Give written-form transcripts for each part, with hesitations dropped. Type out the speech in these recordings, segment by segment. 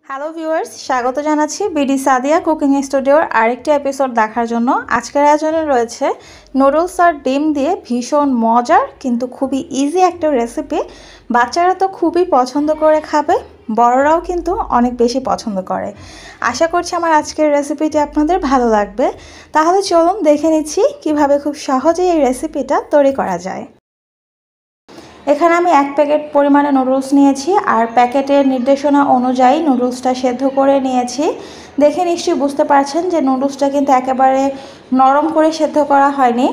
Hello viewers, স্বাগত জানাচ্ছি BD Sadia cooking স্টুডিওর আরেকটি এপিসোড দেখার জন্য। আজকের আয়োজনে রয়েছে নুডলস আর ডিম দিয়ে ভীষণ মজার কিন্তু খুবই ইজি একটা রেসিপি। বাচ্চারা তো খুবই পছন্দ করে খাবে, বড়রাও কিন্তু অনেক বেশি পছন্দ করে। আশা করছি আমার আজকের রেসিপিটি আপনাদের ভালো লাগবে। তাহলে চলুন দেখে নিচ্ছি কিভাবে খুব সহজেই এই রেসিপিটা তৈরি করা যায়। এখানে আমি 1 প্যাকেট পরিমাণে নুডলস নিয়েছি আর প্যাকেটের নির্দেশনা অনুযায়ী নুডলসটা সেদ্ধ করে নিয়েছি। দেখে নিশ্চয়ই বুঝতে পারছেন যে নুডলসটা কিন্তু একেবারে নরম করে সেদ্ধ করা হয়নি,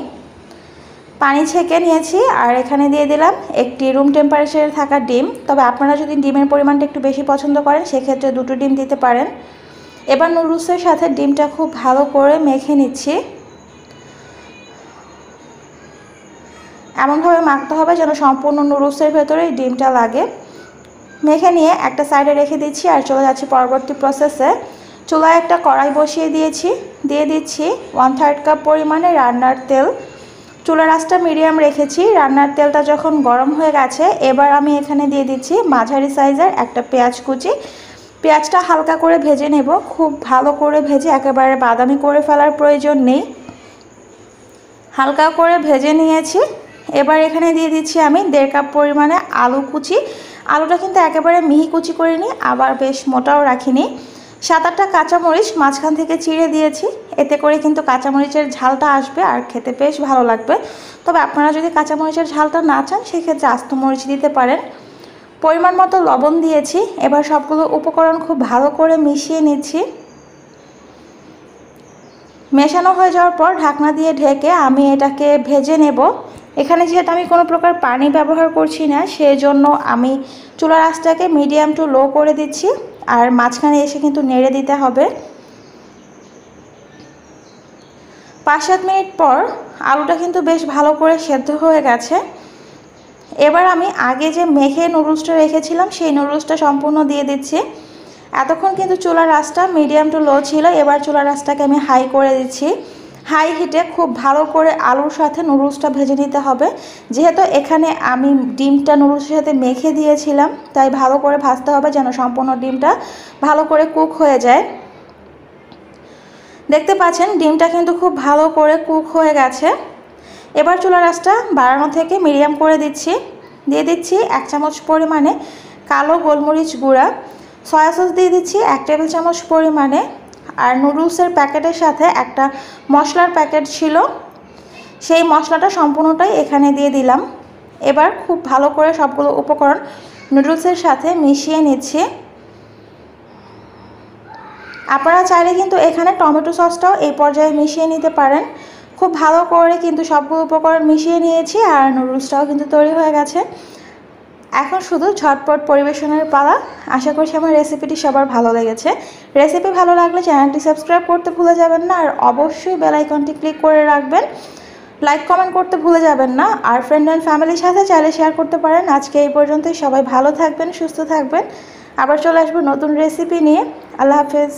পানি ছেঁকে নিয়েছি। আর এখানে দিয়ে দিলাম একটি রুম টেম্পারেচারে থাকা ডিম। তবে আপনারা যদি ডিমের পরিমাণটা একটু বেশি পছন্দ করেন সেক্ষেত্রে 2টো ডিম দিতে পারেন। এবার নুডলসের সাথে ডিমটা খুব ভালো করে মেখে নিচ্ছি। এমনভাবে মাখতে হবে যেন সম্পূর্ণ নুডলসের ভেতরে ডিমটা লাগে। মেখে নিয়ে একটা সাইডে রেখে দিচ্ছি আর চলে যাচ্ছি পরবর্তী প্রসেসে। চুলায় একটা কড়াই বসিয়ে দিয়েছি, দিয়ে দিচ্ছি 1/3 কাপ পরিমাণে রান্নার তেল। চুলার আঁচটা মিডিয়াম রেখেছি। রান্নার তেলটা যখন গরম হয়ে গেছে এবার আমি এখানে দিয়ে দিচ্ছি মাঝারি সাইজের একটা পেঁয়াজ কুচি। পেঁয়াজটা হালকা করে ভেজে নেব, খুব ভালো করে ভেজে একেবারে বাদামি করে ফেলার প্রয়োজন নেই, হালকা করে ভেজে নিয়েছি। এবার এখানে দিয়ে দিচ্ছি আমি 1.5 কাপ পরিমাণে আলু কুচি। আলুটা কিন্তু একেবারে মিহি কুচি করিনি, আবার বেশ মোটাও রাখিনি। 7-8টা কাঁচামরিচ মাঝখান থেকে চিড়ে দিয়েছি, এতে করে কিন্তু কাঁচামরিচের ঝালটা আসবে আর খেতে বেশ ভালো লাগবে। তবে আপনারা যদি কাঁচামরিচের ঝালটা না চান সেক্ষেত্রে আস্ত মরিচ দিতে পারেন। পরিমাণ মতো লবণ দিয়েছি। এবার সবগুলো উপকরণ খুব ভালো করে মিশিয়ে নিচ্ছি। মেশানো হয়ে যাওয়ার পর ঢাকনা দিয়ে ঢেকে আমি এটাকে ভেজে নেব। এখানে যেহেতু আমি কোনো প্রকার পানি ব্যবহার করছি না সেজন্য আমি চুলার আঁচটাকে মিডিয়াম টু লো করে দিচ্ছি আর মাঝখানে এসে কিন্তু নেড়ে দিতে হবে। 5-7 মিনিট পর আলুটা কিন্তু বেশ ভালো করে সেদ্ধ হয়ে গেছে। এবার আমি আগে যে মেখে নুডলসটা রেখেছিলাম সেই নুডলসটা সম্পূর্ণ দিয়ে দিচ্ছি। এতক্ষণ কিন্তু চুলার আঁচটা মিডিয়াম টু লো ছিল, এবার চুলার আঁচটাকে আমি হাই করে দিচ্ছি। হাই হিটে খুব ভালো করে আলুর সাথে নুডলসটা ভেজে নিতে হবে। যেহেতু এখানে আমি ডিমটা নুডলসের সাথে মেখে দিয়েছিলাম তাই ভালো করে ভাজতে হবে যেন সম্পূর্ণ ডিমটা ভালো করে কুক হয়ে যায়। দেখতে পাচ্ছেন ডিমটা কিন্তু খুব ভালো করে কুক হয়ে গেছে। এবার চুলার আঁচটা বাড়ানো থেকে মিডিয়াম করে দিচ্ছি। দিয়ে দিচ্ছি 1 চামচ পরিমাণে কালো গোলমরিচ গুঁড়া। সয়া সস দিয়ে দিচ্ছি 1 টেবিল চামচ পরিমাণে। আর নুডলসের প্যাকেটের সাথে একটা মশলার প্যাকেট ছিল, সেই মশলাটা সম্পূর্ণটাই এখানে দিয়ে দিলাম। এবার খুব ভালো করে সবগুলো উপকরণ নুডলসের সাথে মিশিয়ে নিচ্ছি। আপনারা চাইলে কিন্তু এখানে টমেটো সসটাও এই পর্যায়ে মিশিয়ে নিতে পারেন। খুব ভালো করে কিন্তু সবগুলো উপকরণ মিশিয়ে নিয়েছি আর নুডলসটাও কিন্তু তৈরি হয়ে গেছে। এখন শুধু ঝটপট পরিবেশনের পালা। আশা করছি আমার রেসিপিটি সবার ভালো লেগেছে। রেসিপি ভালো লাগলে চ্যানেলটি সাবস্ক্রাইব করতে ভুলে যাবেন না আর অবশ্যই বেল আইকনটি ক্লিক করে রাখবেন। লাইক কমেন্ট করতে ভুলে যাবেন না আর ফ্রেন্ড অ্যান্ড ফ্যামিলির সাথে চাইলে শেয়ার করতে পারেন। আজকে এই পর্যন্তই। সবাই ভালো থাকবেন, সুস্থ থাকবেন। আবার চলে আসবো নতুন রেসিপি নিয়ে। আল্লাহ হাফেজ।